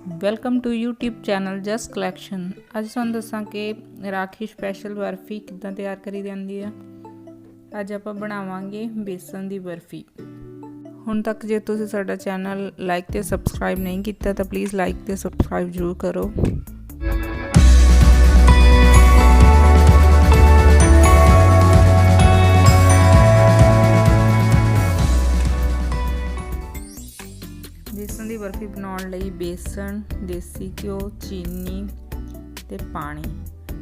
Welcome to YouTube channel just collection. ਅੱਜ ਤੁਹਾਨੂੰ ਦੱਸਾਂ ਕਿ ਰਾਖੀ ਸਪੈਸ਼ਲ ਬਰਫੀ ਕਿੱਦਾਂ ਤਿਆਰ ਕਰੀ ਜਾਂਦੀ ਆ। ਅੱਜ ਆਪਾਂ ਬਣਾਵਾਂਗੇ ਬੇਸਨ ਦੀ ਬਰਫੀ। ਹੁਣ ਤੱਕ ਜੇ ਤੁਸੀਂ ਸਾਡਾ ਚੈਨਲ ਲਾਈਕ ਤੇ ਸਬਸਕ੍ਰਾਈਬ ਨਹੀਂ ਕੀਤਾ ਤਾਂ ਪਲੀਜ਼ ਲਾਈਕ ਤੇ ਸਬਸਕ੍ਰਾਈਬ ਜ਼ਰੂਰ ਕਰੋ। बेसन की बर्फी बनाने लई बेसन, देसी घ्यो, चीनी ते पानी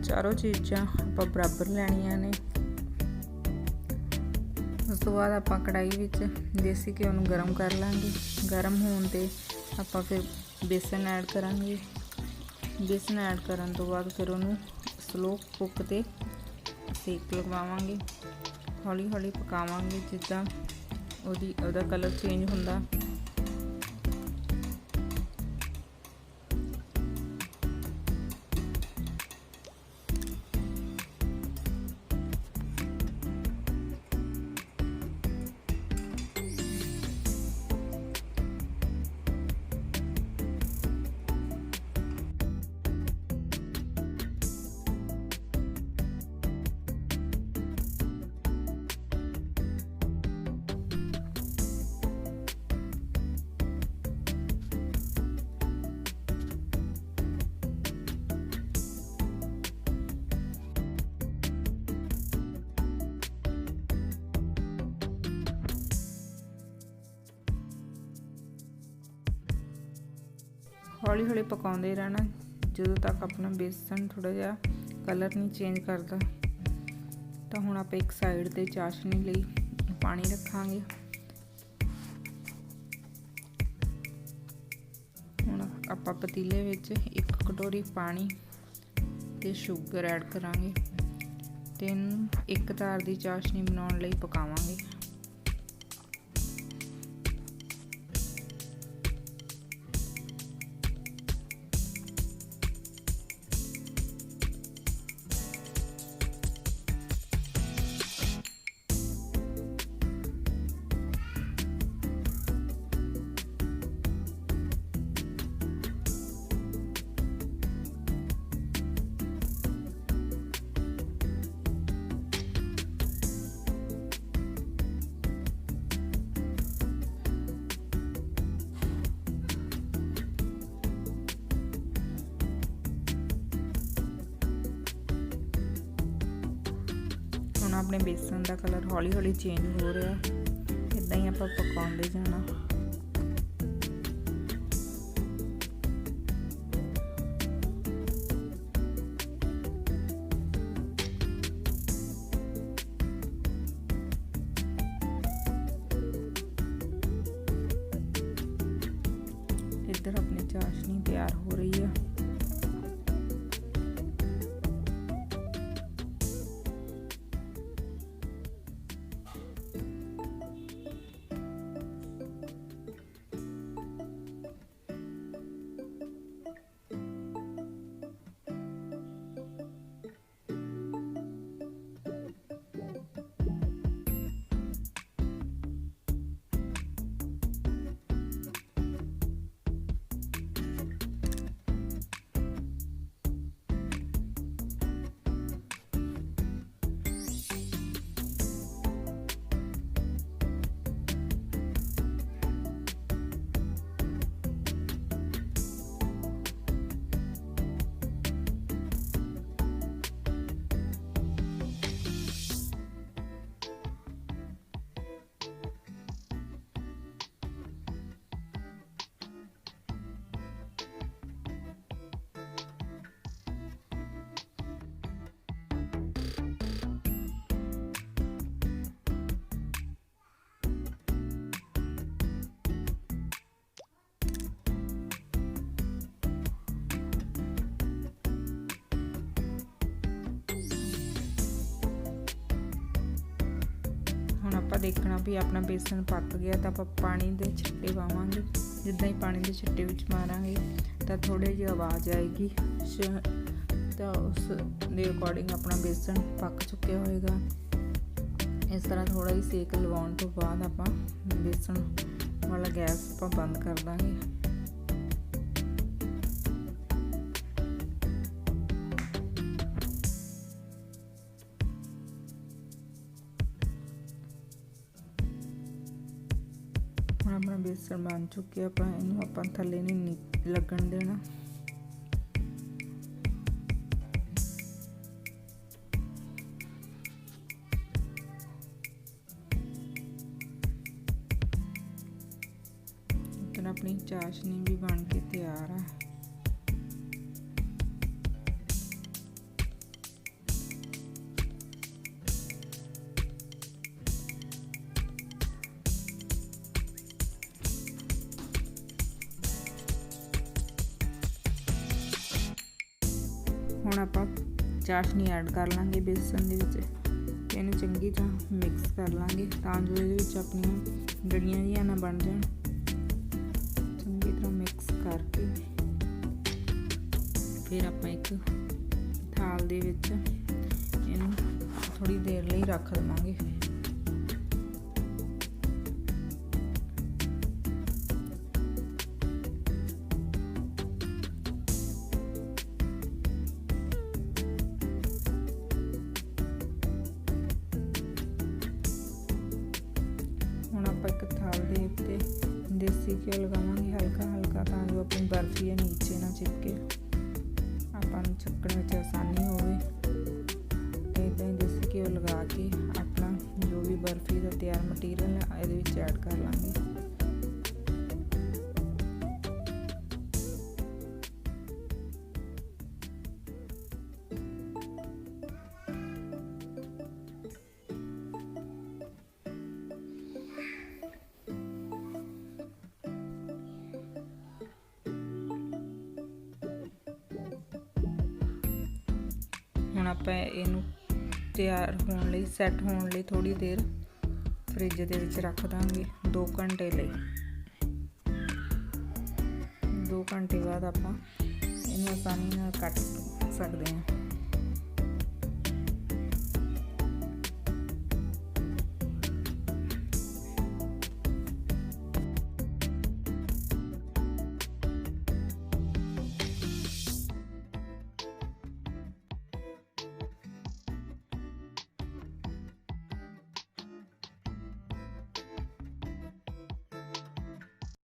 चारों चीज़ां आपां बराबर लैणियां ने। उस तो बाद आपां कढ़ाई विच देसी घ्यो नूं गरम कर लांगे। गरम होण ते आपां फिर बेसन ऐड करांगे। बेसन ऐड करन तो बाद फिर उहनूं स्लो कुक ते सेक लगवावांगे। हौली हौली पकावांगे जिद्दां ओहदा कलर चेंज हुंदा। हौली हौली पकाते रहना ਜਦੋਂ तक अपना बेसन थोड़ा जिहा कलर नहीं चेंज करता। तो हुण आप एक साइड ते चाशनी लई पानी रखांगे। हुण आपां पतीले विच 1 कटोरी पानी ते शुगर ऐड करांगे ते एक धार दी चाशनी बनाउण लई पकावांगे। ਹੁਣ ਆਪਣੇ बेसन का कलर हौली हौली चेंज हो रहा। इदां ही आपां पकाउंदे जाना। इधर अपनी चाशनी तैयार हो रही है। ਹੁਣ ਆਪਾਂ ਦੇਖਣਾ ਵੀ ਆਪਣਾ बेसन ਪੱਕ ਗਿਆ ਤਾਂ ਆਪਾਂ ਪਾਣੀ ਦੇ ਛਿੱਟੇ ਪਾਵਾਂਗੇ। ਜਿੱਦਾਂ ਹੀ ਪਾਣੀ ਦੇ ਛਿੱਟੇ ਵਿੱਚ ਮਾਰਾਂਗੇ ਤਾਂ ਥੋੜੀ ਜਿਹੀ ਆਵਾਜ਼ ਆਏਗੀ ਤਾਂ ਉਸ ਦੇ ਅਕੋਰਡਿੰਗ ਆਪਣਾ बेसन ਪੱਕ ਚੁੱਕਿਆ ਹੋਏਗਾ। ਇਸ ਤਰ੍ਹਾਂ ਥੋੜਾ ਹੀ ਸੇਕ ਲਵਾਉਣ ਤੋਂ ਬਾਅਦ ਆਪਾਂ बेसन ਵਾਲਾ ਗੈਸ ਆਪਾਂ ਬੰਦ ਕਰ ਦਾਂਗੇ। ਹੁਣ ਆਪਣਾ ਬੇਸਣ ਬਣ ਚੁੱਕਿਆ, ਇਹਨੂੰ ਆਪਾਂ ਥੱਲੇ ਨਹੀਂ ਲੱਗਣ ਦੇਣਾ। अपनी चाशनी भी बन के तैयार है। ਹੁਣ ਆਪਾਂ ਚਾਸ਼ਨੀ ਐਡ ਕਰ ਲਾਂਗੇ ਬੇਸਨ ਦੇ ਵਿੱਚ, ਇਹਨੂੰ ਚੰਗੀ ਤਰ੍ਹਾਂ ਮਿਕਸ ਕਰ ਲਾਂਗੇ ਤਾਂ ਜੋ ਇਹਦੇ ਵਿੱਚ ਆਪਣੀਆਂ ਗੜੀਆਂ ਜਿਹੀਆਂ ਨਾ ਬਣ ਜਾਣ। ਚੰਗੀ ਤਰ੍ਹਾਂ ਮਿਕਸ ਕਰਕੇ ਫਿਰ ਆਪਾਂ ਇੱਕ ਥਾਲ ਦੇ ਵਿੱਚ ਇਹਨੂੰ ਥੋੜੀ ਦੇਰ ਲਈ ਰੱਖ ਦੇਵਾਂਗੇ। ਹੁਣ ਆਪਾਂ ਇੱਕ ਥਾਲ ਦੇ ਉੱਤੇ ਦੇਸੀ ਘਿਓ ਲਗਾਵਾਂਗੇ ਹਲਕਾ ਹਲਕਾ, ਤਾਂ ਜੋ ਆਪਣੀ ਬਰਫੀ ਹੈ ਨੀਚੇ ਨਾ ਚਿਪਕੇ, ਆਪਾਂ ਨੂੰ ਚੱਕਣ ਵਿੱਚ ਆਸਾਨੀ ਹੋਵੇ। ਤੇ ਇੱਦਾਂ ਹੀ ਦੇਸੀ ਘਿਓ ਲਗਾ ਕੇ ਆਪਣਾ ਜੋ ਵੀ ਬਰਫੀ ਦਾ ਤਿਆਰ ਮਟੀਰੀਅਲ ਹੈ ਇਹਦੇ ਵਿੱਚ ਐਡ ਕਰ ਲਾਂਗੇ। ਹੁਣ ਆਪਾਂ ਇਹਨੂੰ ਤਿਆਰ ਹੋਣ ਲਈ, ਸੈੱਟ ਹੋਣ ਲਈ ਥੋੜੀ ਦੇਰ ਫ੍ਰਿਜ ਦੇ ਵਿੱਚ ਰੱਖ ਦਾਂਗੇ 2 ਘੰਟੇ ਲਈ। 2 ਘੰਟੇ ਬਾਅਦ ਆਪਾਂ ਇਹਨੂੰ ਆਸਾਨੀ ਨਾਲ ਕੱਟ ਸਕਦੇ ਹਾਂ।